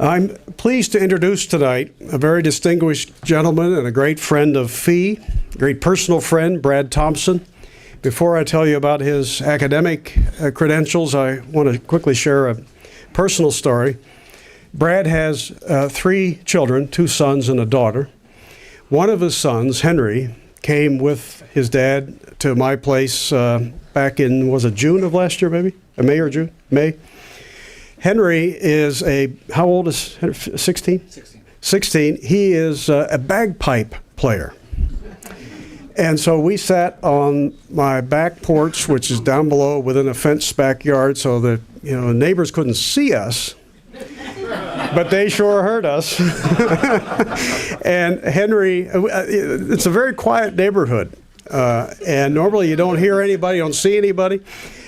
I'm pleased to introduce tonight a very distinguished gentleman and a great friend of Fee, a great personal friend, Brad Thompson. Before I tell you about his academic credentials, I want to quickly share a personal story. Brad has 3 children, 2 sons and a daughter. One of his sons, Henry, came with his dad to my place back in, was it June of last year, maybe? May or June? May. Henry is how old is Henry? 16? 16. He is a bagpipe player. And so we sat on my back porch, which is down below within a fenced backyard, so that the neighbors couldn't see us, but they sure heard us. And Henry, it's a very quiet neighborhood, and normally you don't hear anybody, don't see anybody.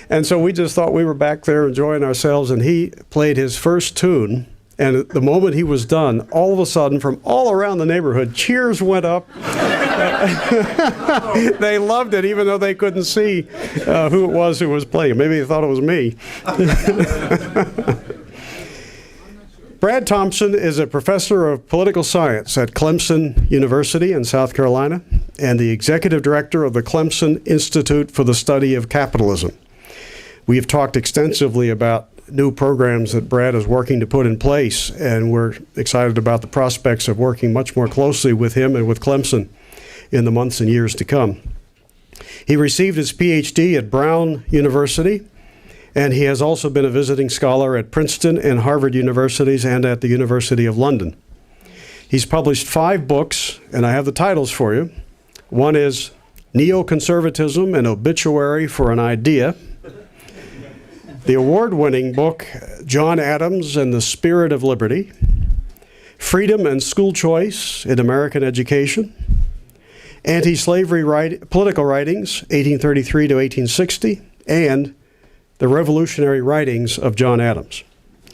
And so we just thought we were back there enjoying ourselves, and he played his first tune. And the moment he was done, all of a sudden, from all around the neighborhood, cheers went up. They loved it, even though they couldn't see who it was who was playing. Maybe they thought it was me. Brad Thompson is a professor of political science at Clemson University in South Carolina and the executive director of the Clemson Institute for the Study of Capitalism. We have talked extensively about new programs that Brad is working to put in place, and we're excited about the prospects of working much more closely with him and with Clemson in the months and years to come. He received his PhD at Brown University, and he has also been a visiting scholar at Princeton and Harvard universities and at the University of London. He's published 5 books, and I have the titles for you. One is Neoconservatism, an Obituary for an Idea. The award-winning book, John Adams and the Spirit of Liberty, Freedom and School Choice in American Education, Anti-Slavery Political Writings, 1833 to 1860, and The Revolutionary Writings of John Adams.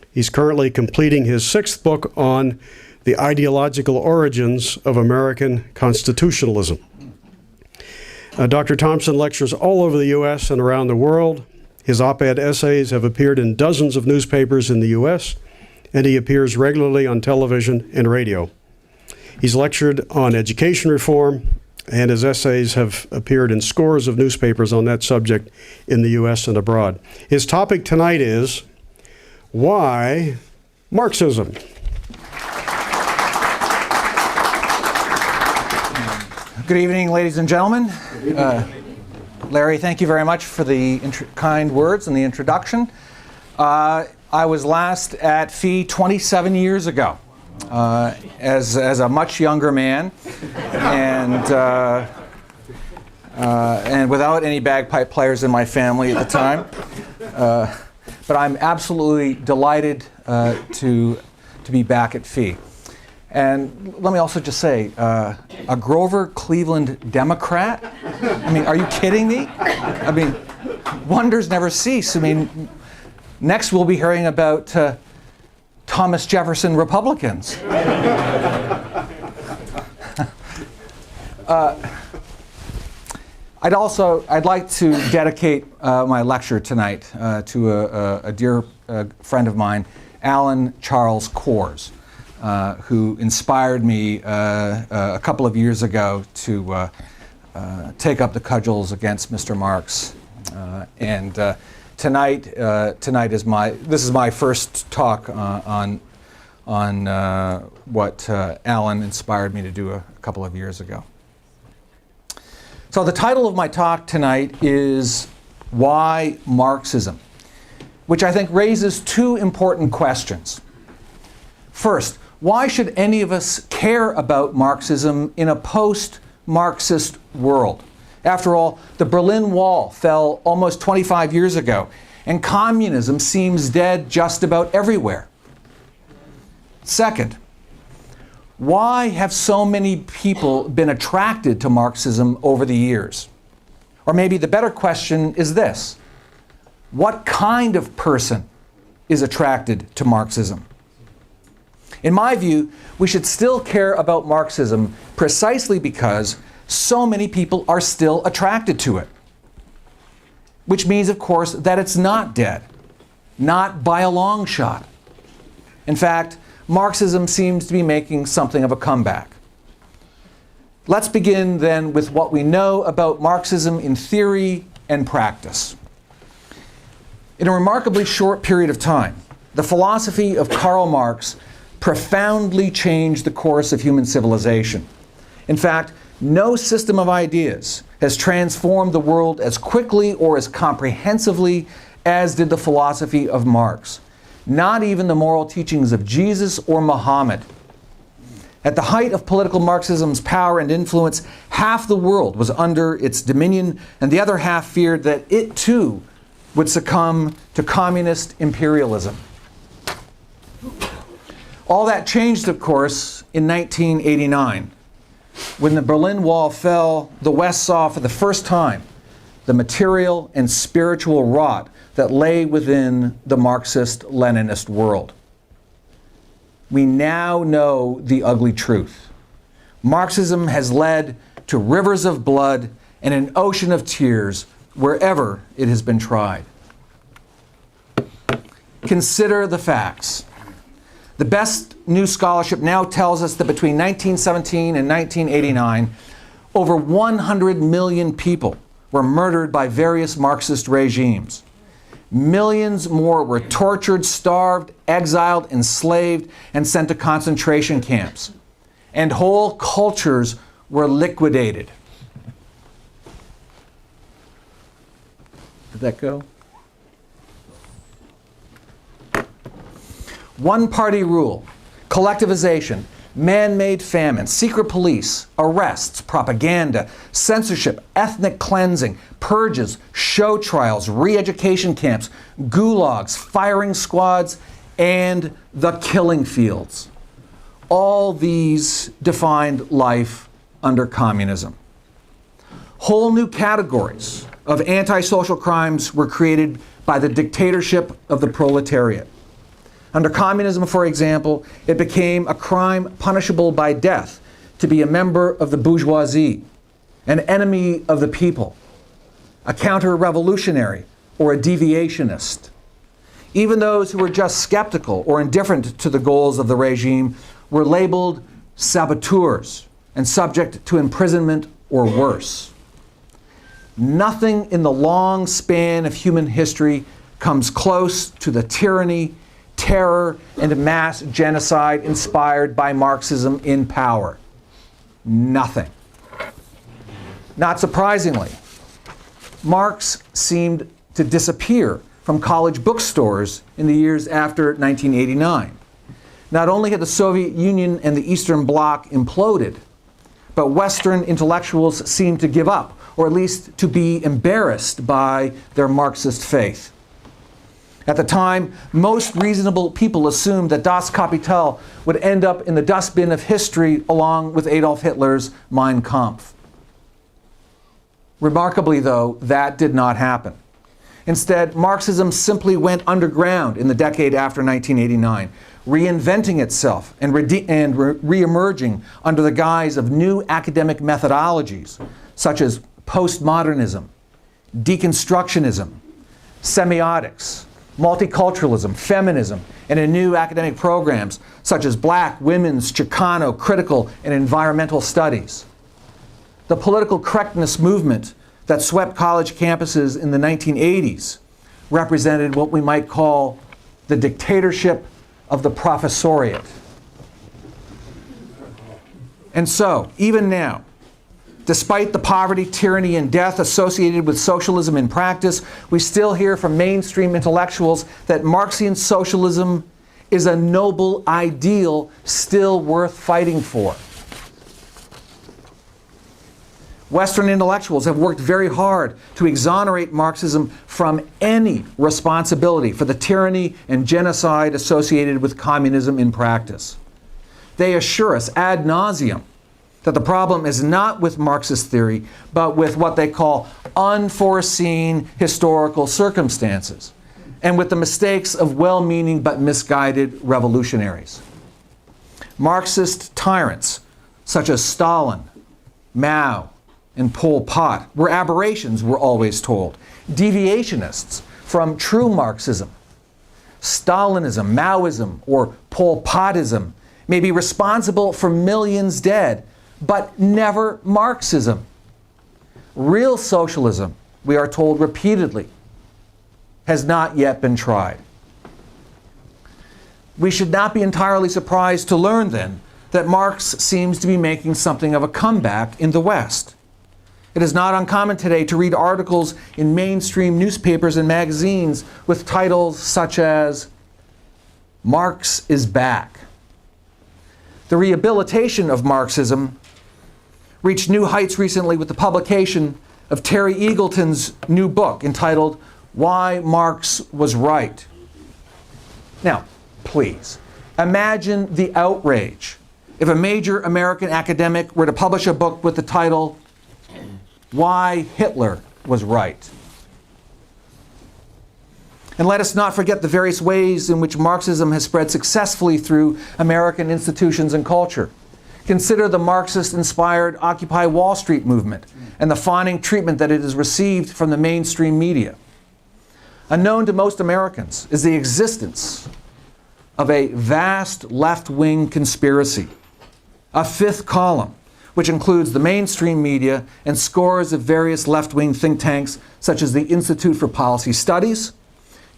He's currently completing his 6th book on the ideological origins of American constitutionalism. Dr. Thompson lectures all over the U.S. and around the world. His op-ed essays have appeared in dozens of newspapers in the U.S., and he appears regularly on television and radio. He's lectured on education reform, and his essays have appeared in scores of newspapers on that subject in the U.S. and abroad. His topic tonight is, why Marxism? Good evening, ladies and gentlemen. Larry, thank you very much for the kind words and the introduction. I was last at Fee 27 years ago as a much younger man and without any bagpipe players in my family at the time. But I'm absolutely delighted to be back at Fee. And let me also just say, a Grover Cleveland Democrat? I mean, are you kidding me? I mean, wonders never cease. I mean, next we'll be hearing about Thomas Jefferson Republicans. I'd like to dedicate my lecture tonight to a dear friend of mine, Alan Charles Coors. Who inspired me a couple of years ago to take up the cudgels against Mr. Marx. Tonight is my first talk on what Alan inspired me to do a couple of years ago. So the title of my talk tonight is Why Marxism, which I think raises 2 important questions. First, why should any of us care about Marxism in a post-Marxist world? After all, the Berlin Wall fell almost 25 years ago, and communism seems dead just about everywhere. Second, why have so many people been attracted to Marxism over the years? Or maybe the better question is this: what kind of person is attracted to Marxism? In my view, we should still care about Marxism precisely because so many people are still attracted to it. Which means, of course, that it's not dead, not by a long shot. In fact, Marxism seems to be making something of a comeback. Let's begin then with what we know about Marxism in theory and practice. In a remarkably short period of time, the philosophy of Karl Marx profoundly changed the course of human civilization. In fact, no system of ideas has transformed the world as quickly or as comprehensively as did the philosophy of Marx. Not even the moral teachings of Jesus or Muhammad. At the height of political Marxism's power and influence, half the world was under its dominion, and the other half feared that it too would succumb to communist imperialism. All that changed, of course, in 1989. When the Berlin Wall fell, the West saw for the first time the material and spiritual rot that lay within the Marxist-Leninist world. We now know the ugly truth. Marxism has led to rivers of blood and an ocean of tears wherever it has been tried. Consider the facts. The best new scholarship now tells us that between 1917 and 1989, over 100 million people were murdered by various Marxist regimes. Millions more were tortured, starved, exiled, enslaved, and sent to concentration camps. And whole cultures were liquidated. Did that go? One-party rule, collectivization, man-made famine, secret police, arrests, propaganda, censorship, ethnic cleansing, purges, show trials, re-education camps, gulags, firing squads, and the killing fields. All these defined life under communism. Whole new categories of antisocial crimes were created by the dictatorship of the proletariat. Under communism, for example, it became a crime punishable by death to be a member of the bourgeoisie, an enemy of the people, a counter-revolutionary, or a deviationist. Even those who were just skeptical or indifferent to the goals of the regime were labeled saboteurs and subject to imprisonment or worse. Nothing in the long span of human history comes close to the tyranny, terror, and mass genocide inspired by Marxism in power. Nothing. Not surprisingly, Marx seemed to disappear from college bookstores in the years after 1989. Not only had the Soviet Union and the Eastern Bloc imploded, but Western intellectuals seemed to give up, or at least to be embarrassed by their Marxist faith. At the time, most reasonable people assumed that Das Kapital would end up in the dustbin of history along with Adolf Hitler's Mein Kampf. Remarkably, though, that did not happen. Instead, Marxism simply went underground in the decade after 1989, reinventing itself and re-emerging under the guise of new academic methodologies, such as postmodernism, deconstructionism, semiotics, multiculturalism, feminism, and in new academic programs such as Black, Women's, Chicano, Critical, and Environmental Studies. The political correctness movement that swept college campuses in the 1980s represented what we might call the dictatorship of the professoriate. And so, even now, despite the poverty, tyranny, and death associated with socialism in practice, we still hear from mainstream intellectuals that Marxian socialism is a noble ideal still worth fighting for. Western intellectuals have worked very hard to exonerate Marxism from any responsibility for the tyranny and genocide associated with communism in practice. They assure us ad nauseum that the problem is not with Marxist theory, but with what they call unforeseen historical circumstances, and with the mistakes of well-meaning but misguided revolutionaries. Marxist tyrants such as Stalin, Mao, and Pol Pot were aberrations, we're always told, deviationists from true Marxism. Stalinism, Maoism, or Pol Potism may be responsible for millions dead, but never Marxism. Real socialism, we are told repeatedly, has not yet been tried. We should not be entirely surprised to learn, then, that Marx seems to be making something of a comeback in the West. It is not uncommon today to read articles in mainstream newspapers and magazines with titles such as, "Marx is back." The rehabilitation of Marxism reached new heights recently with the publication of Terry Eagleton's new book entitled, "Why Marx Was Right." Now, please, imagine the outrage if a major American academic were to publish a book with the title, "Why Hitler Was Right." And let us not forget the various ways in which Marxism has spread successfully through American institutions and culture. Consider the Marxist-inspired Occupy Wall Street movement and the fawning treatment that it has received from the mainstream media. Unknown to most Americans is the existence of a vast left-wing conspiracy, a fifth column, which includes the mainstream media and scores of various left-wing think tanks such as the Institute for Policy Studies,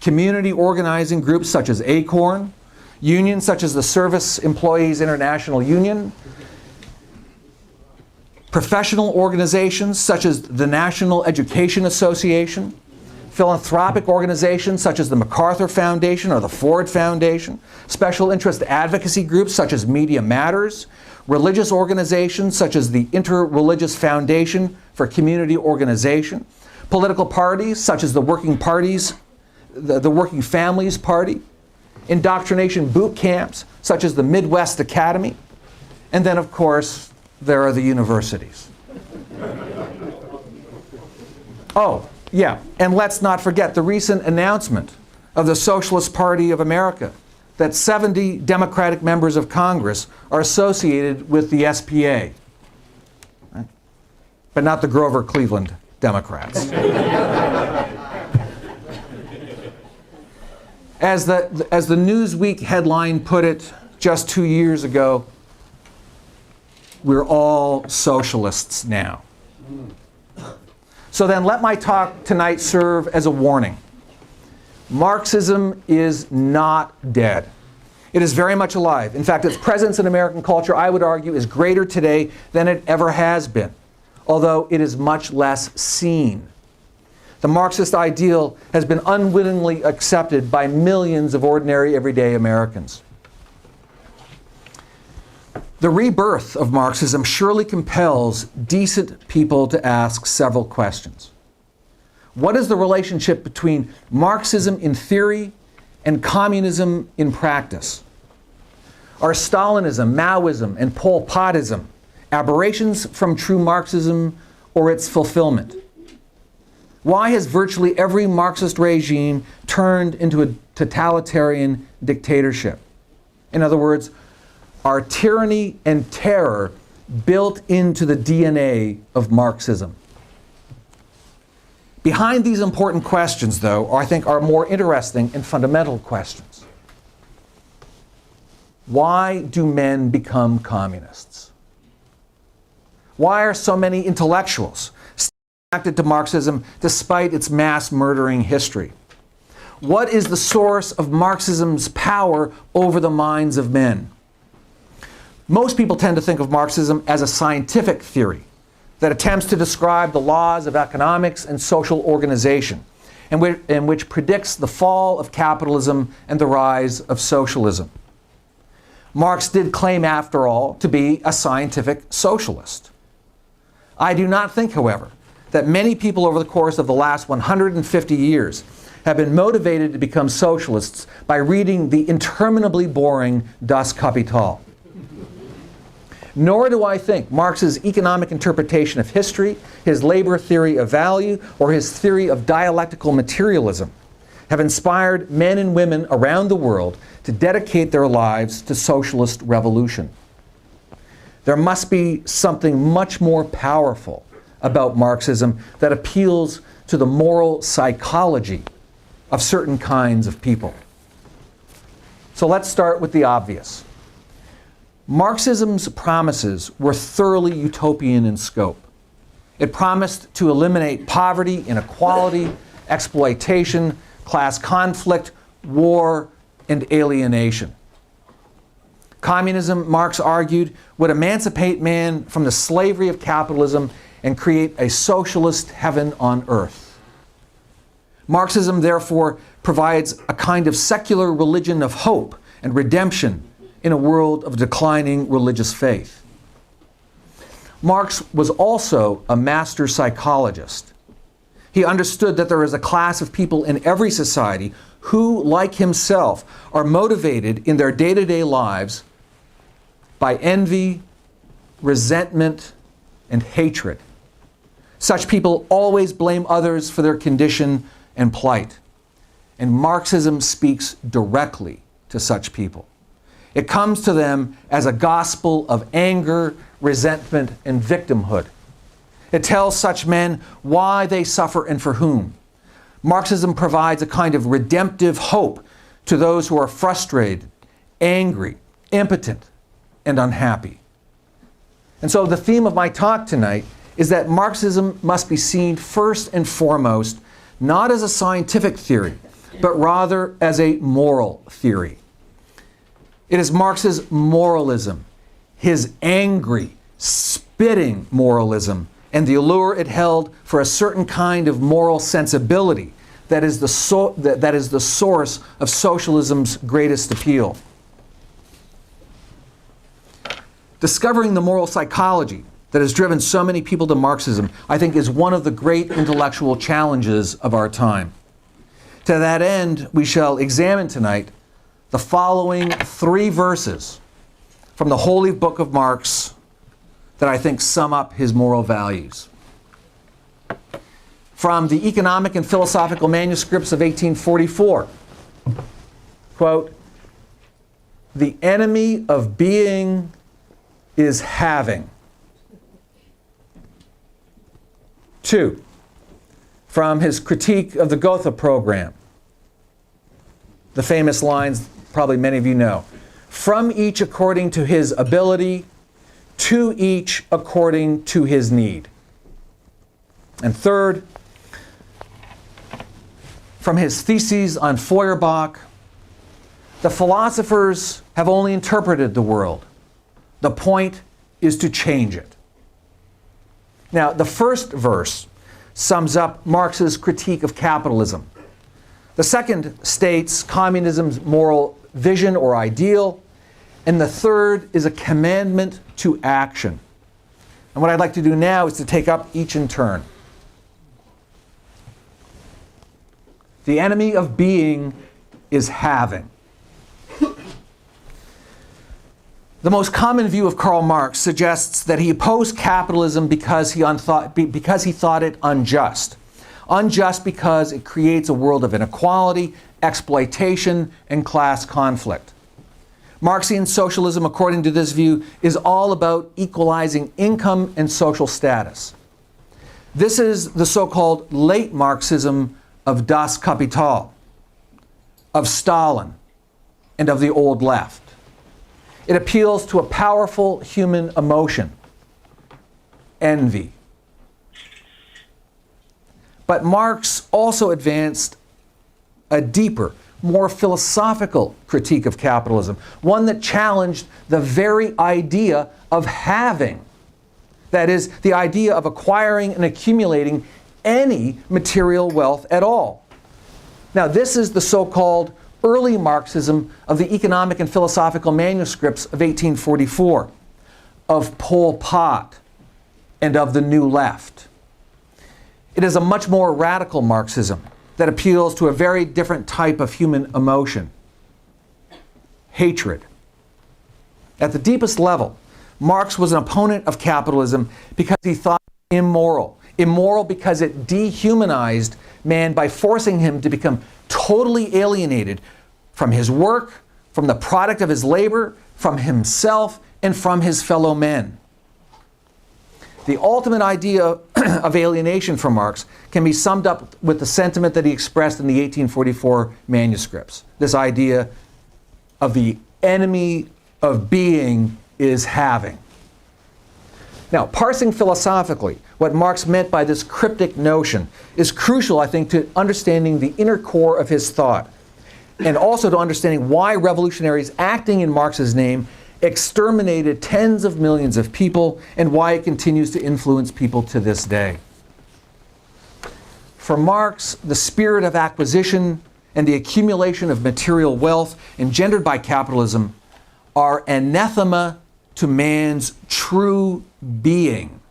community organizing groups such as ACORN, unions such as the Service Employees International Union, professional organizations such as the National Education Association, philanthropic organizations such as the MacArthur Foundation or the Ford Foundation, special interest advocacy groups such as Media Matters, religious organizations such as the Interreligious Foundation for Community Organization, political parties such as the Working Families Party, indoctrination boot camps such as the Midwest Academy, and then, of course, there are the universities. Oh, yeah, and let's not forget the recent announcement of the Socialist Party of America that 70 Democratic members of Congress are associated with the SPA, right? But not the Grover Cleveland Democrats. As the Newsweek headline put it just 2 years ago, we're all socialists now. So then let my talk tonight serve as a warning. Marxism is not dead. It is very much alive. In fact, its presence in American culture, I would argue, is greater today than it ever has been, although it is much less seen. The Marxist ideal has been unwittingly accepted by millions of ordinary, everyday Americans. The rebirth of Marxism surely compels decent people to ask several questions. What is the relationship between Marxism in theory and communism in practice? Are Stalinism, Maoism, and Pol Potism aberrations from true Marxism or its fulfillment? Why has virtually every Marxist regime turned into a totalitarian dictatorship? In other words, are tyranny and terror built into the DNA of Marxism? Behind these important questions, though, I think are more interesting and fundamental questions. Why do men become communists? Why are so many intellectuals still attracted to Marxism despite its mass murdering history? What is the source of Marxism's power over the minds of men? Most people tend to think of Marxism as a scientific theory that attempts to describe the laws of economics and social organization, and which predicts the fall of capitalism and the rise of socialism. Marx did claim, after all, to be a scientific socialist. I do not think, however, that many people over the course of the last 150 years have been motivated to become socialists by reading the interminably boring Das Kapital. Nor do I think Marx's economic interpretation of history, his labor theory of value, or his theory of dialectical materialism have inspired men and women around the world to dedicate their lives to socialist revolution. There must be something much more powerful about Marxism that appeals to the moral psychology of certain kinds of people. So let's start with the obvious. Marxism's promises were thoroughly utopian in scope. It promised to eliminate poverty, inequality, exploitation, class conflict, war, and alienation. Communism, Marx argued, would emancipate man from the slavery of capitalism and create a socialist heaven on earth. Marxism, therefore, provides a kind of secular religion of hope and redemption in a world of declining religious faith. Marx was also a master psychologist. He understood that there is a class of people in every society who, like himself, are motivated in their day-to-day lives by envy, resentment, and hatred. Such people always blame others for their condition and plight. And Marxism speaks directly to such people. It comes to them as a gospel of anger, resentment, and victimhood. It tells such men why they suffer and for whom. Marxism provides a kind of redemptive hope to those who are frustrated, angry, impotent, and unhappy. And so the theme of my talk tonight is that Marxism must be seen first and foremost not as a scientific theory, but rather as a moral theory. It is Marx's moralism, his angry, spitting moralism, and the allure it held for a certain kind of moral sensibility that is the source of socialism's greatest appeal. Discovering the moral psychology that has driven so many people to Marxism, I think, is one of the great intellectual challenges of our time. To that end, we shall examine tonight the following 3 verses from the Holy Book of Marx that I think sum up his moral values. From the Economic and Philosophical Manuscripts of 1844, quote, "The enemy of being is having." 2, from his critique of the Gotha program, the famous lines probably many of you know, "From each according to his ability, to each according to his need." And 3rd, from his theses on Feuerbach, "The philosophers have only interpreted the world. The point is to change it." Now, the first verse sums up Marx's critique of capitalism. The second states communism's moral vision or ideal. And the third is a commandment to action. And what I'd like to do now is to take up each in turn. The enemy of being is having. The most common view of Karl Marx suggests that he opposed capitalism because he thought it unjust. Unjust because it creates a world of inequality, exploitation, and class conflict. Marxian socialism, according to this view, is all about equalizing income and social status. This is the so-called late Marxism of Das Kapital, of Stalin, and of the old left. It appeals to a powerful human emotion, envy. But Marx also advanced a deeper, more philosophical critique of capitalism, one that challenged the very idea of having. That is, the idea of acquiring and accumulating any material wealth at all. Now, this is the so-called early Marxism of the Economic and Philosophical Manuscripts of 1844, of Pol Pot, and of the New Left. It is a much more radical Marxism that appeals to a very different type of human emotion, hatred. At the deepest level, Marx was an opponent of capitalism because he thought it immoral. Immoral because it dehumanized man by forcing him to become totally alienated from his work, from the product of his labor, from himself, and from his fellow men. The ultimate idea of alienation for Marx can be summed up with the sentiment that he expressed in the 1844 manuscripts. This idea of the enemy of being is having. Now, parsing philosophically what Marx meant by this cryptic notion is crucial, I think, to understanding the inner core of his thought, and also to understanding why revolutionaries acting in Marx's name exterminated tens of millions of people, and why it continues to influence people to this day. For Marx, the spirit of acquisition and the accumulation of material wealth engendered by capitalism are anathema to man's true being.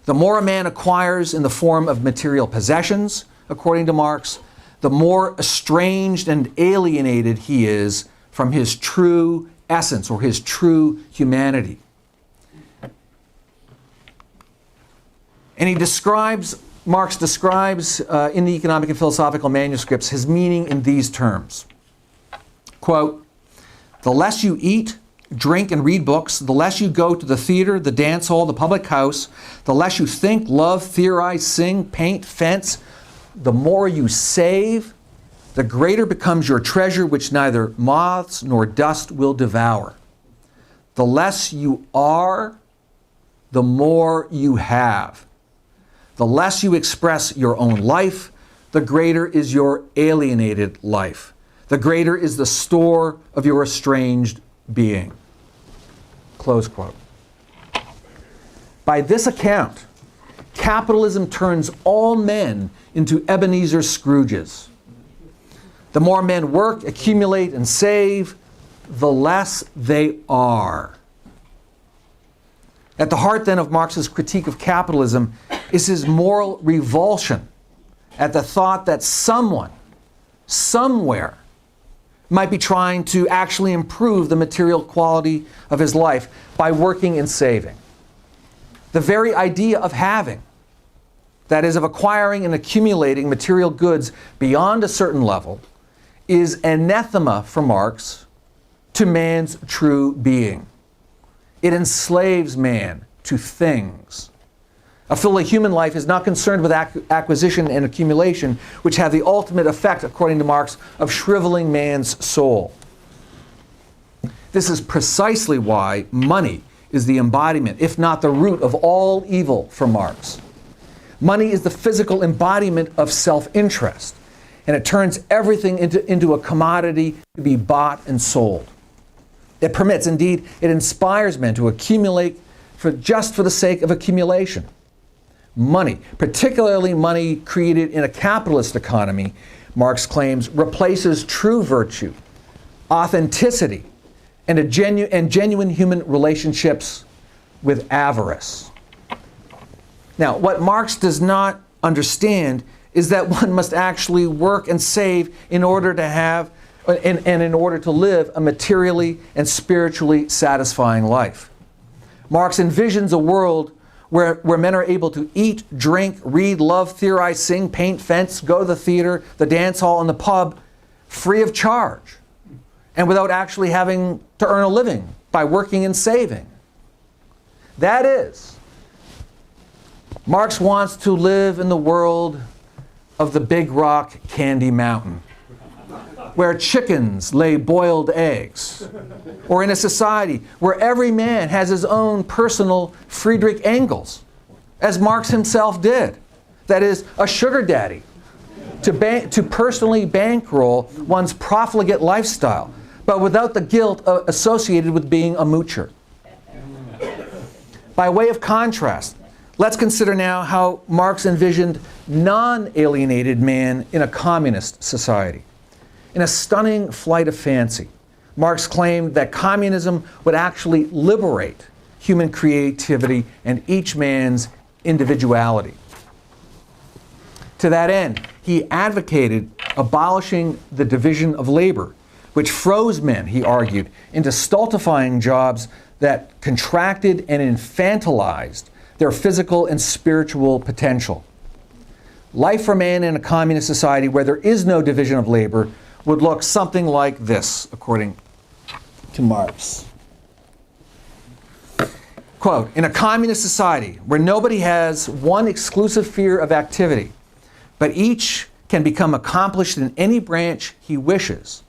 The more a man acquires in the form of material possessions, according to Marx, the more estranged and alienated he is from his true essence or his true humanity. And Marx describes in the economic and philosophical manuscripts his meaning in these terms. Quote, "The less you eat, drink, and read books, the less you go to the theater, the dance hall, the public house, the less you think, love, theorize, sing, paint, fence, the more you save, the greater becomes your treasure, which neither moths nor dust will devour. The less you are, the more you have. The less you express your own life, the greater is your alienated life. The greater is the store of your estranged being." Close quote. By this account, capitalism turns all men into Ebenezer Scrooges. The more men work, accumulate, and save, the less they are. At the heart, then, of Marx's critique of capitalism is his moral revulsion at the thought that someone, somewhere, might be trying to actually improve the material quality of his life by working and saving. The very idea of having, that is, of acquiring and accumulating material goods beyond a certain level, is anathema for Marx to man's true being. It enslaves man to things. A fully human life is not concerned with acquisition and accumulation, which have the ultimate effect, according to Marx, of shriveling man's soul. This is precisely why money is the embodiment, if not the root, of all evil for Marx. Money is the physical embodiment of self-interest, and it turns everything into a commodity to be bought and sold. It permits, indeed, it inspires men to accumulate just for the sake of accumulation. Money, particularly money created in a capitalist economy, Marx claims, replaces true virtue, authenticity, and genuine human relationships with avarice. Now, what Marx does not understand is that one must actually work and save in order to have and in order to live a materially and spiritually satisfying life. Marx envisions a world where men are able to eat, drink, read, love, theorize, sing, paint, fence, go to the theater, the dance hall, and the pub free of charge, and without actually having to earn a living by working and saving. That is, Marx wants to live in the world of the Big Rock Candy Mountain, where chickens lay boiled eggs, or in a society where every man has his own personal Friedrich Engels, as Marx himself did. That is, a sugar daddy, to personally bankroll one's profligate lifestyle, but without the guilt associated with being a moocher. By way of contrast, let's consider now how Marx envisioned non-alienated man in a communist society. In a stunning flight of fancy, Marx claimed that communism would actually liberate human creativity and each man's individuality. To that end, he advocated abolishing the division of labor, which froze men, he argued, into stultifying jobs that contracted and infantilized their physical and spiritual potential. Life for man in a communist society where there is no division of labor would look something like this, according to Marx. Quote, "In a communist society where nobody has one exclusive sphere of activity, but each can become accomplished in any branch he wishes,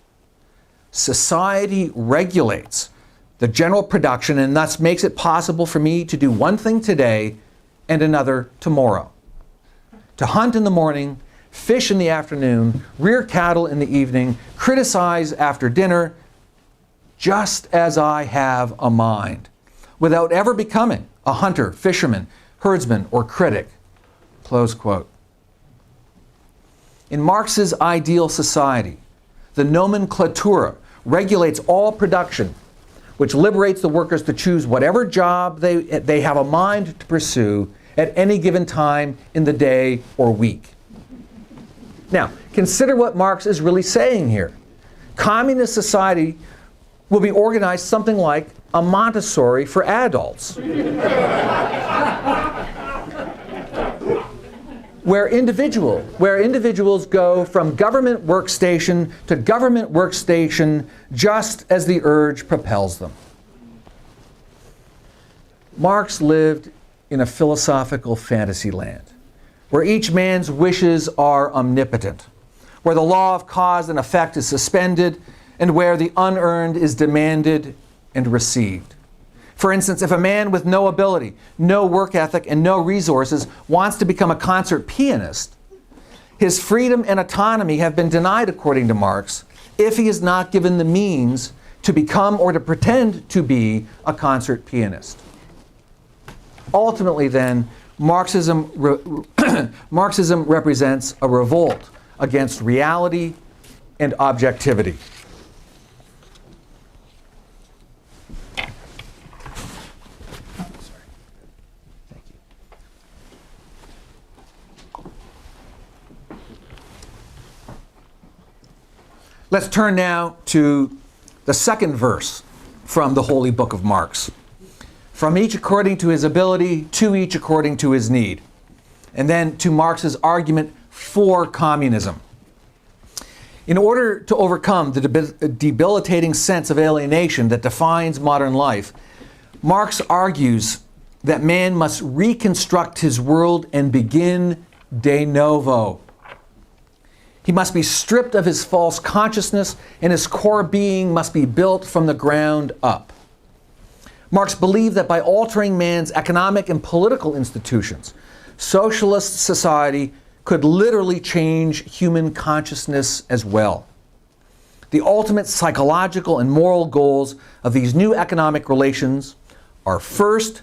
society regulates the general production and thus makes it possible for me to do one thing today and another tomorrow. To hunt in the morning, fish in the afternoon, rear cattle in the evening, criticize after dinner, just as I have a mind, without ever becoming a hunter, fisherman, herdsman, or critic. Close quote. In Marx's ideal society, the nomenclatura regulates all production, which liberates the workers to choose whatever job they have a mind to pursue at any given time in the day or week. Now, consider what Marx is really saying here. Communist society will be organized something like a Montessori for adults, where individuals go from government workstation to government workstation just as the urge propels them. Marx lived in a philosophical fantasy land, where each man's wishes are omnipotent, where the law of cause and effect is suspended, and where the unearned is demanded and received. For instance, if a man with no ability, no work ethic, and no resources wants to become a concert pianist, his freedom and autonomy have been denied, according to Marx, if he is not given the means to become or to pretend to be a concert pianist. Ultimately, then, Marxism represents a revolt against reality and objectivity. Let's turn now to the second verse from the Holy Book of Marx. From each according to his ability, to each according to his need. And then to Marx's argument for communism. In order to overcome the debilitating sense of alienation that defines modern life, Marx argues that man must reconstruct his world and begin de novo. He must be stripped of his false consciousness, and his core being must be built from the ground up. Marx believed that by altering man's economic and political institutions, socialist society could literally change human consciousness as well. The ultimate psychological and moral goals of these new economic relations are first,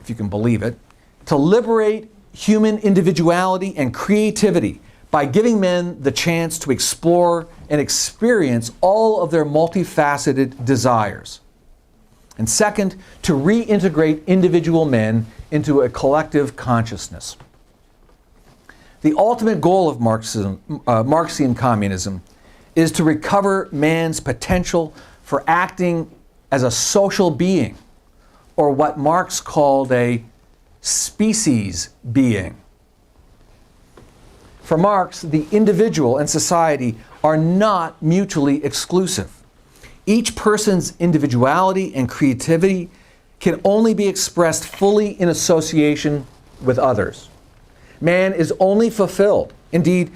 if you can believe it, to liberate human individuality and creativity by giving men the chance to explore and experience all of their multifaceted desires. And second, to reintegrate individual men into a collective consciousness. The ultimate goal of Marxian communism is to recover man's potential for acting as a social being, or what Marx called a species being. For Marx, the individual and society are not mutually exclusive. Each person's individuality and creativity can only be expressed fully in association with others. Man is only fulfilled, indeed,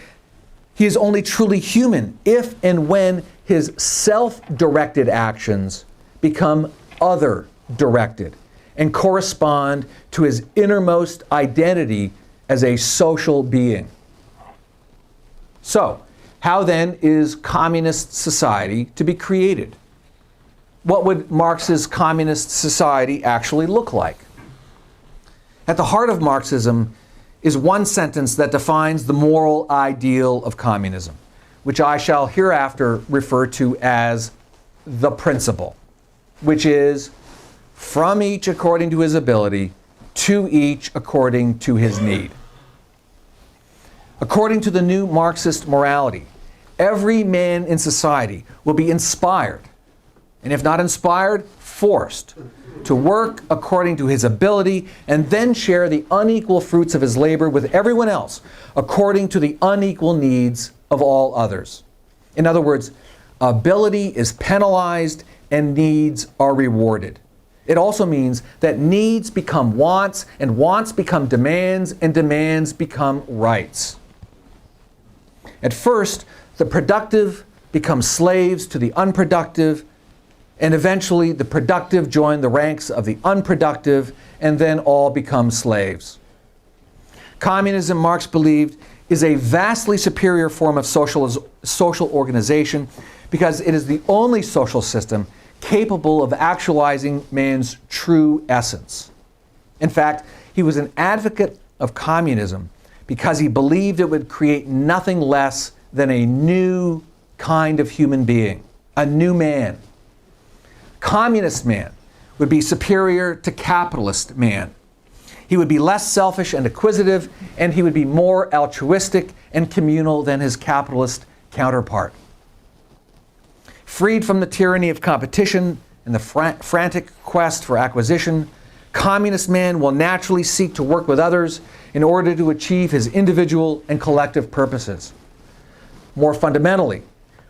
he is only truly human if and when his self-directed actions become other-directed and correspond to his innermost identity as a social being. So, how then is communist society to be created? What would Marx's communist society actually look like? At the heart of Marxism is one sentence that defines the moral ideal of communism, which I shall hereafter refer to as the principle, which is, from each according to his ability, to each according to his need. According to the new Marxist morality, every man in society will be inspired, and if not inspired, forced, to work according to his ability and then share the unequal fruits of his labor with everyone else according to the unequal needs of all others. In other words, ability is penalized and needs are rewarded. It also means that needs become wants and wants become demands and demands become rights. At first, the productive become slaves to the unproductive, and eventually the productive join the ranks of the unproductive, and then all become slaves. Communism, Marx believed, is a vastly superior form of social organization because it is the only social system capable of actualizing man's true essence. In fact, he was an advocate of communism because he believed it would create nothing less than a new kind of human being, a new man. Communist man would be superior to capitalist man. He would be less selfish and acquisitive, and he would be more altruistic and communal than his capitalist counterpart. Freed from the tyranny of competition and the frantic quest for acquisition, communist man will naturally seek to work with others in order to achieve his individual and collective purposes. More fundamentally,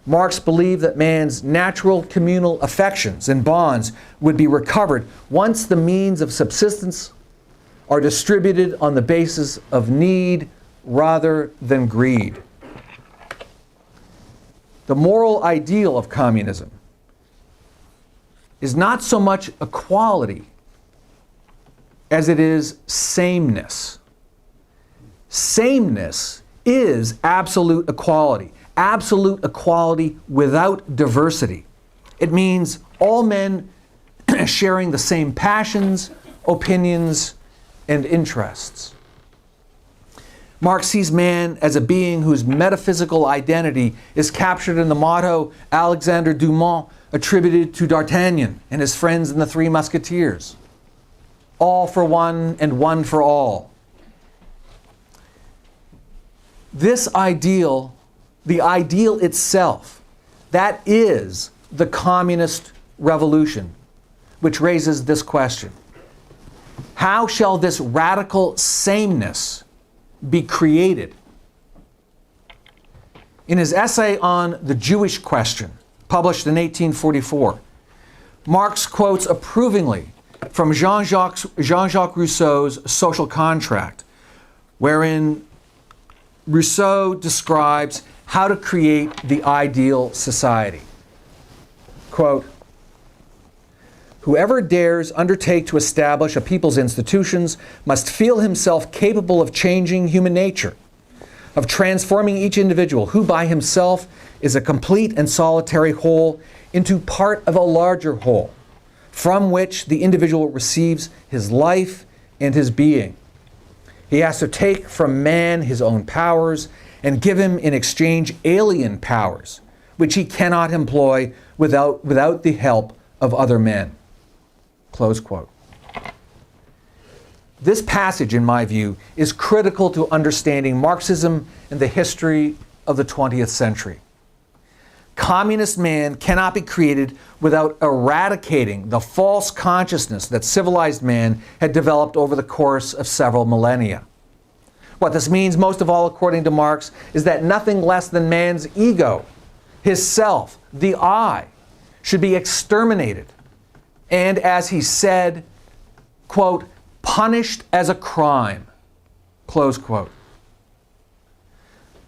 Marx believed that man's natural communal affections and bonds would be recovered once the means of subsistence are distributed on the basis of need rather than greed. The moral ideal of communism is not so much equality as it is sameness. Sameness is absolute equality without diversity. It means all men sharing the same passions, opinions, and interests. Marx sees man as a being whose metaphysical identity is captured in the motto Alexandre Dumas attributed to D'Artagnan and his friends in the Three Musketeers: all for one and one for all. This ideal, the ideal itself, that is the communist revolution, which raises this question: how shall this radical sameness be created? In his essay on the Jewish question, published in 1844, Marx quotes approvingly from Jean-Jacques Rousseau's Social Contract, wherein Rousseau describes how to create the ideal society. Quote, "Whoever dares undertake to establish a people's institutions must feel himself capable of changing human nature, of transforming each individual, who by himself is a complete and solitary whole, into part of a larger whole, from which the individual receives his life and his being. He has to take from man his own powers and give him in exchange alien powers, which he cannot employ without the help of other men." Close quote. This passage, in my view, is critical to understanding Marxism and the history of the 20th century. Communist man cannot be created without eradicating the false consciousness that civilized man had developed over the course of several millennia. What this means, most of all, according to Marx, is that nothing less than man's ego, his self, the I, should be exterminated, and, as he said, quote, punished as a crime, close quote.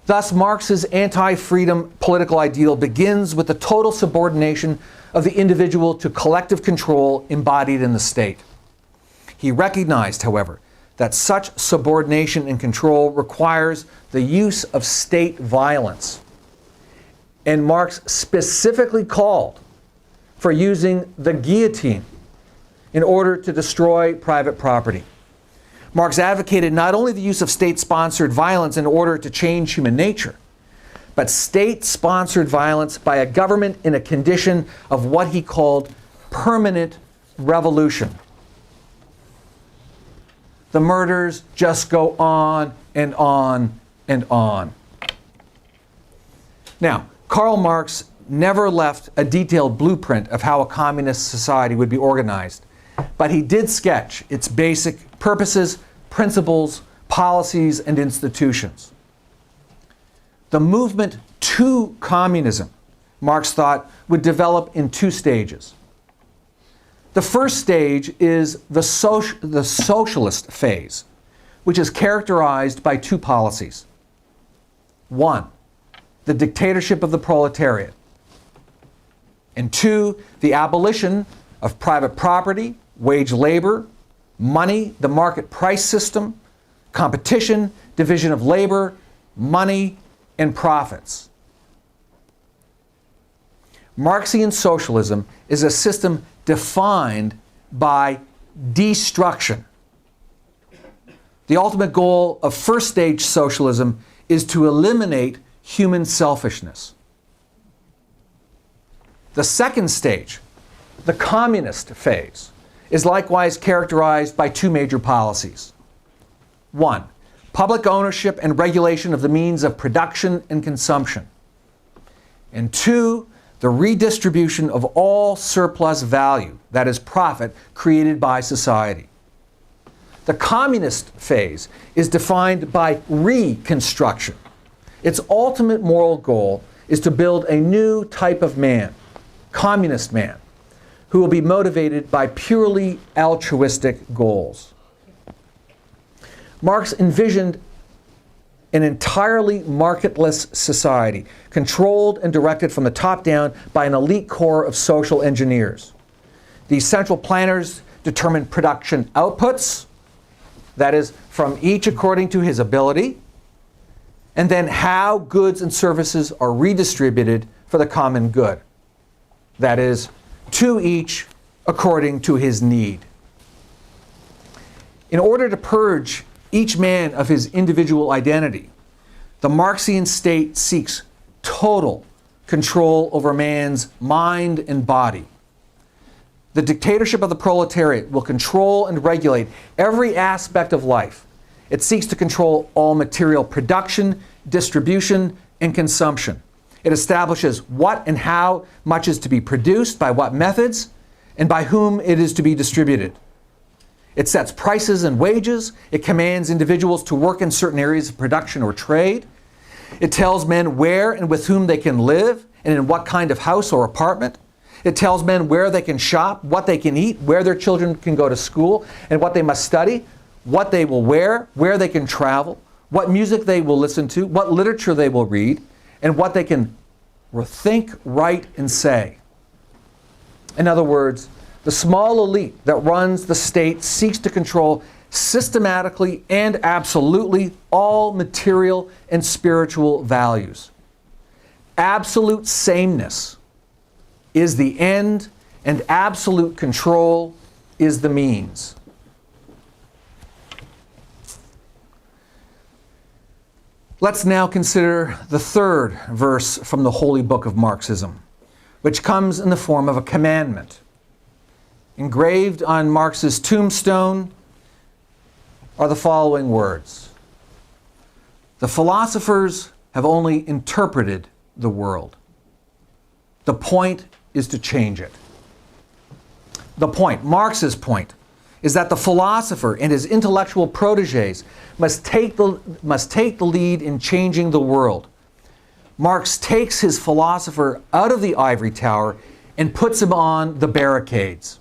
Thus, Marx's anti-freedom political ideal begins with the total subordination of the individual to collective control embodied in the state. He recognized, however, that such subordination and control requires the use of state violence. And Marx specifically called for using the guillotine in order to destroy private property. Marx advocated not only the use of state-sponsored violence in order to change human nature, but state-sponsored violence by a government in a condition of what he called permanent revolution. The murders just go on and on and on. Now, Karl Marx never left a detailed blueprint of how a communist society would be organized, but he did sketch its basic purposes, principles, policies, and institutions. The movement to communism, Marx thought, would develop in two stages. The first stage is the socialist phase, which is characterized by two policies. One, the dictatorship of the proletariat, And 2, the abolition of private property, wage labor, money, the market price system, competition, division of labor, money, and profits. Marxian socialism is a system defined by destruction. The ultimate goal of first stage socialism is to eliminate human selfishness. The second stage, the communist phase, is likewise characterized by 2 major policies. 1, public ownership and regulation of the means of production and consumption. And 2, the redistribution of all surplus value, that is profit, created by society. The communist phase is defined by reconstruction. Its ultimate moral goal is to build a new type of man, communist man, who will be motivated by purely altruistic goals. Marx envisioned an entirely marketless society, controlled and directed from the top down by an elite corps of social engineers. These central planners determine production outputs, that is, from each according to his ability, and then how goods and services are redistributed for the common good, that is, to each according to his need. In order to purge each man of his individual identity, the Marxian state seeks total control over man's mind and body. The dictatorship of the proletariat will control and regulate every aspect of life. It seeks to control all material production, distribution, and consumption. It establishes what and how much is to be produced, by what methods, and by whom it is to be distributed. It sets prices and wages. It commands individuals to work in certain areas of production or trade. It tells men where and with whom they can live and in what kind of house or apartment. It tells men where they can shop, what they can eat, where their children can go to school, and what they must study, what they will wear, where they can travel, what music they will listen to, what literature they will read, and what they can think, write, and say. In other words, the small elite that runs the state seeks to control systematically and absolutely all material and spiritual values. Absolute sameness is the end, and absolute control is the means. Let's now consider the third verse from the holy book of Marxism, which comes in the form of a commandment. Engraved on Marx's tombstone are the following words: "The philosophers have only interpreted the world. The point is to change it." The point, Marx's point, is that the philosopher and his intellectual protégés must take the lead in changing the world. Marx takes his philosopher out of the ivory tower and puts him on the barricades.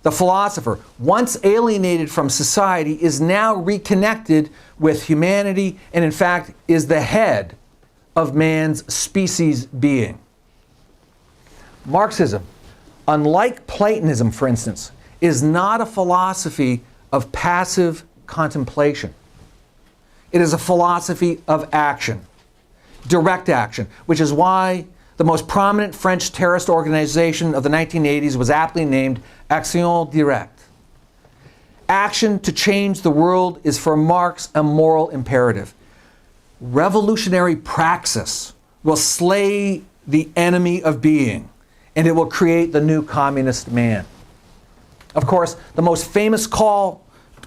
The philosopher, once alienated from society, is now reconnected with humanity and, in fact, is the head of man's species being. Marxism, unlike Platonism, for instance, is not a philosophy of passive contemplation. It is a philosophy of action, direct action, which is why the most prominent French terrorist organization of the 1980s was aptly named Action Directe. Action to change the world is for Marx a moral imperative. Revolutionary praxis will slay the enemy of being, and it will create the new communist man. Of course, the most famous call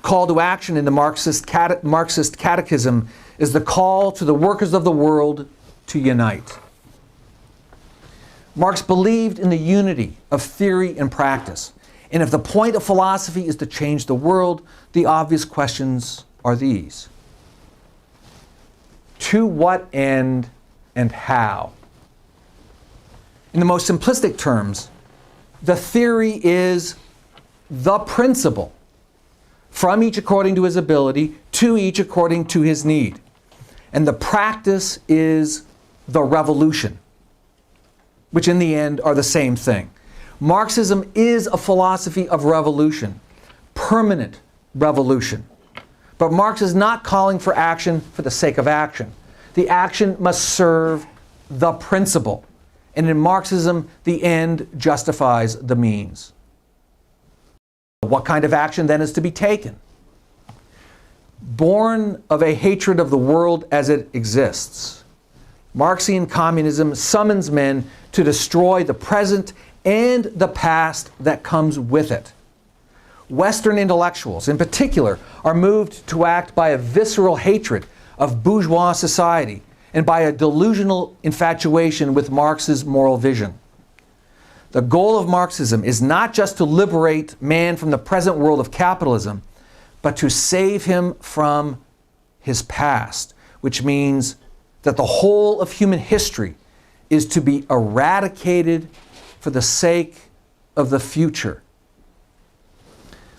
to action in the Marxist catechism is the call to the workers of the world to unite. Marx believed in the unity of theory and practice. And if the point of philosophy is to change the world, the obvious questions are these: to what end and how? In the most simplistic terms, the theory is the principle, from each according to his ability, to each according to his need. And the practice is the revolution. which in the end are the same thing. Marxism is a philosophy of revolution, permanent revolution. But Marx is not calling for action for the sake of action. The action must serve the principle. And in Marxism, the end justifies the means. What kind of action then is to be taken? Born of a hatred of the world as it exists, Marxian communism summons men to destroy the present and the past that comes with it. Western intellectuals, in particular, are moved to act by a visceral hatred of bourgeois society and by a delusional infatuation with Marx's moral vision. The goal of Marxism is not just to liberate man from the present world of capitalism, but to save him from his past, which means that the whole of human history is to be eradicated for the sake of the future.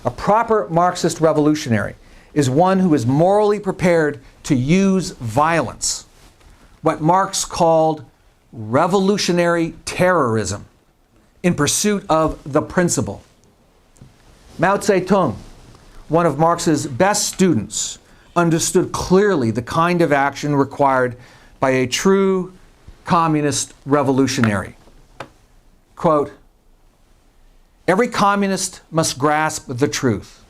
A proper Marxist revolutionary is one who is morally prepared to use violence, what Marx called revolutionary terrorism, in pursuit of the principle. Mao Zedong, one of Marx's best students, understood clearly the kind of action required by a true communist revolutionary. Quote, "Every communist must grasp the truth.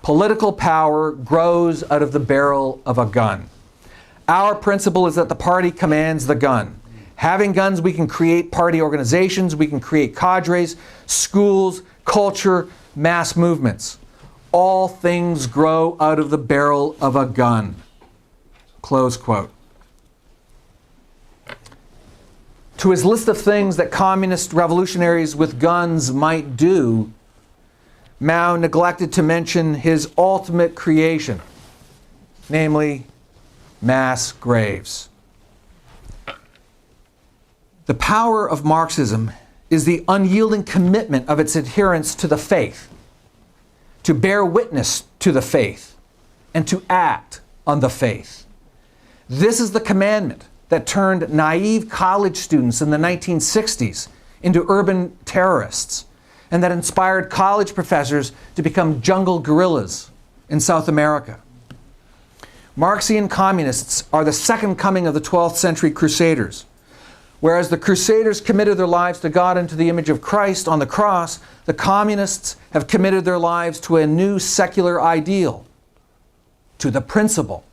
Political power grows out of the barrel of a gun. Our principle is that the party commands the gun. Having guns, we can create party organizations, we can create cadres, schools, culture, mass movements. All things grow out of the barrel of a gun." Close quote. To his list of things that communist revolutionaries with guns might do, Mao neglected to mention his ultimate creation, namely mass graves. The power of Marxism is the unyielding commitment of its adherents to the faith, to bear witness to the faith, and to act on the faith. This is the commandment that turned naive college students in the 1960s into urban terrorists, and that inspired college professors to become jungle guerrillas in South America. Marxian communists are the second coming of the 12th century Crusaders. Whereas the Crusaders committed their lives to God and to the image of Christ on the cross, the communists have committed their lives to a new secular ideal, to the principle,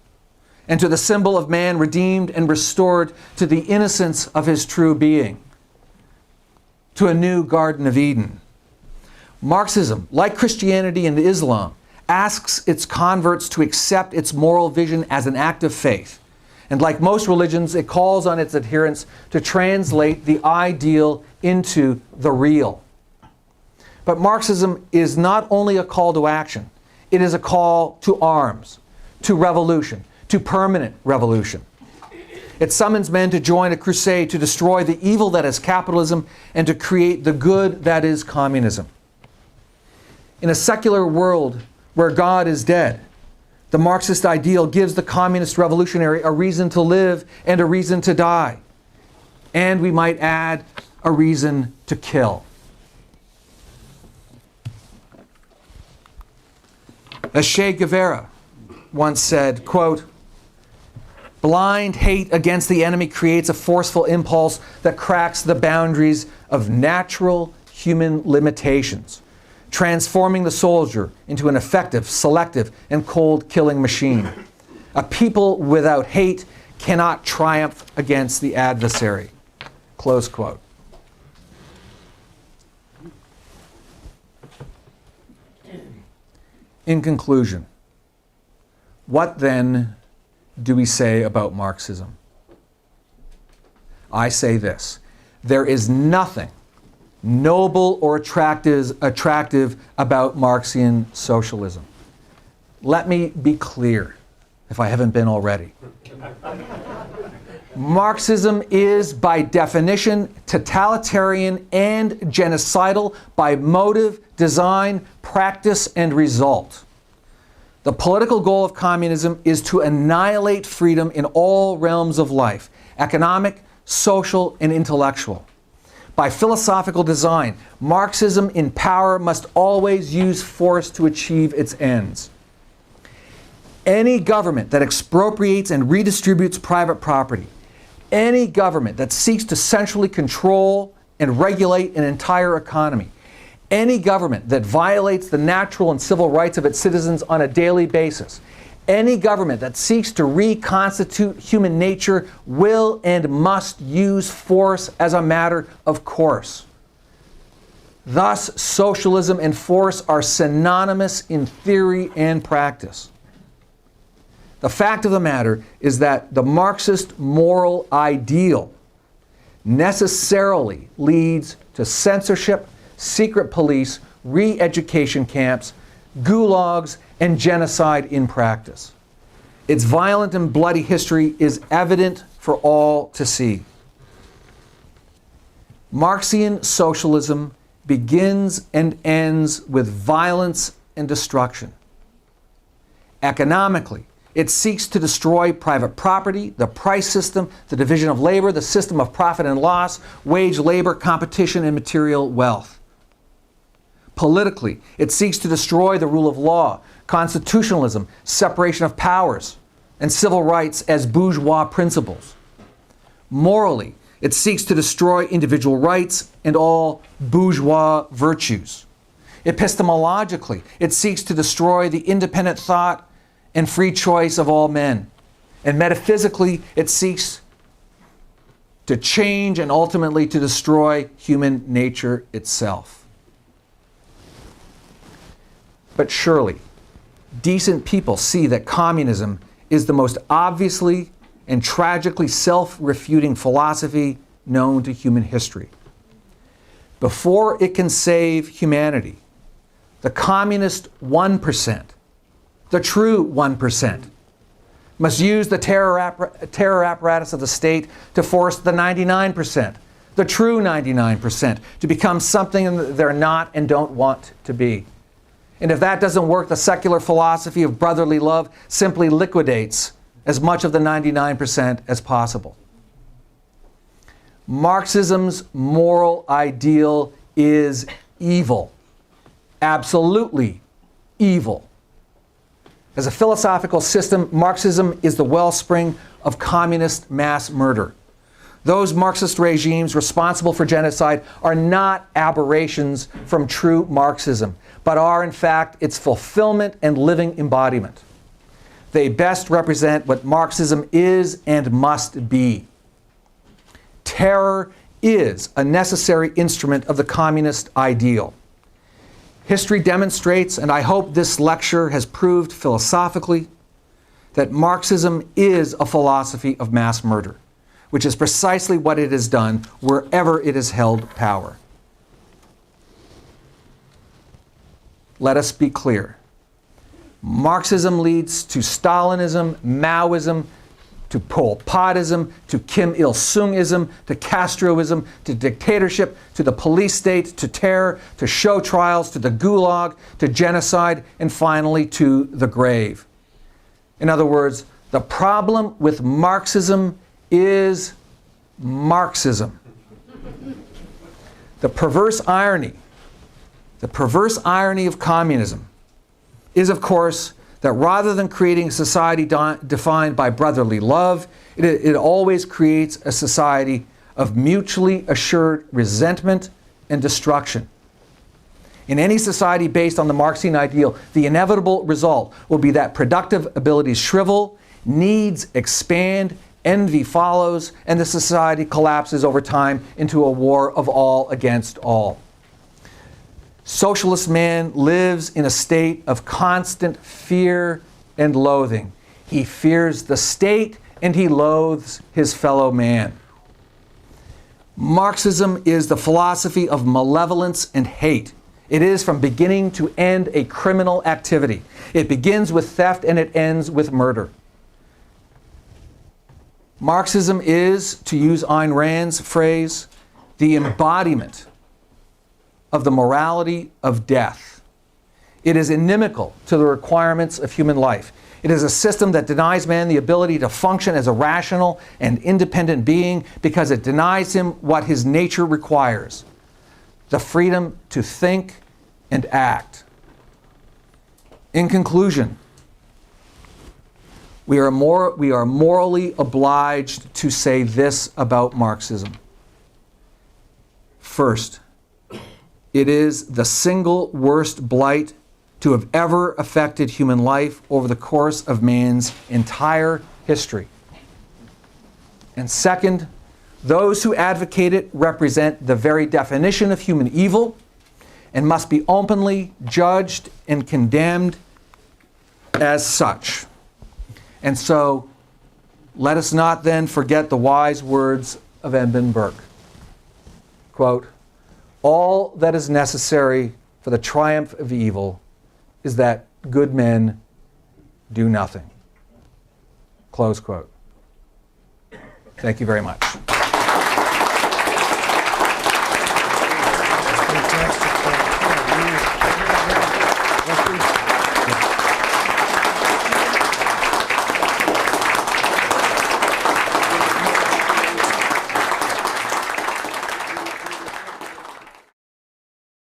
and to the symbol of man redeemed and restored to the innocence of his true being, to a new Garden of Eden. Marxism, like Christianity and Islam, asks its converts to accept its moral vision as an act of faith. And like most religions, it calls on its adherents to translate the ideal into the real. But Marxism is not only a call to action, it is a call to arms, to revolution, to permanent revolution. It summons men to join a crusade to destroy the evil that is capitalism and to create the good that is communism. In a secular world where God is dead, the Marxist ideal gives the communist revolutionary a reason to live and a reason to die. And we might add, a reason to kill. As Che Guevara once said, quote, "Blind hate against the enemy creates a forceful impulse that cracks the boundaries of natural human limitations, transforming the soldier into an effective, selective, and cold-killing machine. A people without hate cannot triumph against the adversary." Close quote. In conclusion, what then do we say about Marxism? I say this: there is nothing noble or attractive about Marxian socialism. Let me be clear, if I haven't been already. Marxism is, by definition, totalitarian and genocidal by motive, design, practice, and result. The political goal of communism is to annihilate freedom in all realms of life: economic, social, and intellectual. By philosophical design, Marxism in power must always use force to achieve its ends. Any government that expropriates and redistributes private property, any government that seeks to centrally control and regulate an entire economy, any government that violates the natural and civil rights of its citizens on a daily basis, any government that seeks to reconstitute human nature will and must use force as a matter of course. Thus, socialism and force are synonymous in theory and practice. The fact of the matter is that the Marxist moral ideal necessarily leads to censorship, secret police, re-education camps, gulags, and genocide in practice. Its violent and bloody history is evident for all to see. Marxian socialism begins and ends with violence and destruction. Economically, it seeks to destroy private property, the price system, the division of labor, the system of profit and loss, wage labor, competition, and material wealth. Politically, it seeks to destroy the rule of law, constitutionalism, separation of powers, and civil rights as bourgeois principles. Morally, it seeks to destroy individual rights and all bourgeois virtues. Epistemologically, it seeks to destroy the independent thought and free choice of all men. And metaphysically, it seeks to change and ultimately to destroy human nature itself. But surely, decent people see that communism is the most obviously and tragically self-refuting philosophy known to human history. Before it can save humanity, the communist 1%, the true 1%, must use the terror apparatus of the state to force the 99%, the true 99%, to become something they're not and don't want to be. And if that doesn't work, the secular philosophy of brotherly love simply liquidates as much of the 99% as possible. Marxism's moral ideal is evil, absolutely evil. As a philosophical system, Marxism is the wellspring of communist mass murder. Those Marxist regimes responsible for genocide are not aberrations from true Marxism, but are in fact its fulfillment and living embodiment. They best represent what Marxism is and must be. Terror is a necessary instrument of the communist ideal. History demonstrates, and I hope this lecture has proved philosophically, that Marxism is a philosophy of mass murder, which is precisely what it has done wherever it has held power. Let us be clear. Marxism leads to Stalinism, Maoism, to Pol Potism, to Kim Il-sungism, to Castroism, to dictatorship, to the police state, to terror, to show trials, to the gulag, to genocide, and finally to the grave. In other words, the problem with Marxism is Marxism. The perverse irony of communism is, of course, that rather than creating a society defined by brotherly love, it always creates a society of mutually assured resentment and destruction. In any society based on the Marxian ideal, the inevitable result will be that productive abilities shrivel, needs expand, envy follows, and the society collapses over time into a war of all against all. Socialist man lives in a state of constant fear and loathing. He fears the state and he loathes his fellow man. Marxism is the philosophy of malevolence and hate. It is from beginning to end a criminal activity. It begins with theft and it ends with murder. Marxism is, to use Ayn Rand's phrase, the embodiment of the morality of death. It is inimical to the requirements of human life. It is a system that denies man the ability to function as a rational and independent being because it denies him what his nature requires, the freedom to think and act. In conclusion, we are morally obliged to say this about Marxism. First, it is the single worst blight to have ever affected human life over the course of man's entire history. And second, those who advocate it represent the very definition of human evil and must be openly judged and condemned as such. And so, let us not then forget the wise words of Edmund Burke. Quote, "All that is necessary for the triumph of evil is that good men do nothing." Close quote. Thank you very much.